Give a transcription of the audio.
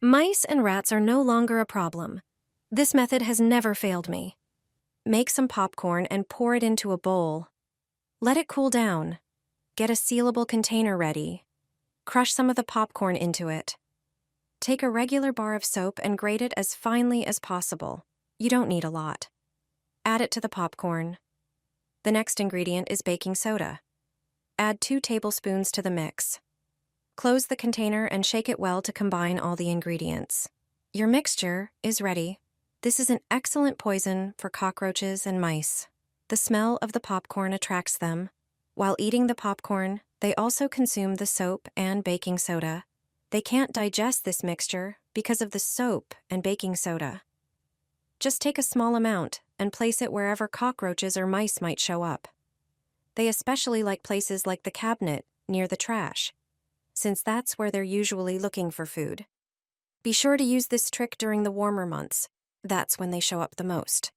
Mice and rats are no longer a problem. This method has never failed me. Make some popcorn and pour it into a bowl. Let it cool down. Get a sealable container ready. Crush some of the popcorn into it. Take a regular bar of soap and grate it as finely as possible. You don't need a lot. Add it to the popcorn. The next ingredient is baking soda. Add 2 tablespoons to the mix. Close the container and shake it well to combine all the ingredients. Your mixture is ready. This is an excellent poison for cockroaches and mice. The smell of the popcorn attracts them. While eating the popcorn, they also consume the soap and baking soda. They can't digest this mixture because of the soap and baking soda. Just take a small amount and place it wherever cockroaches or mice might show up. They especially like places like the cabinet near the trash, since that's where they're usually looking for food. Be sure to use this trick during the warmer months. That's when they show up the most.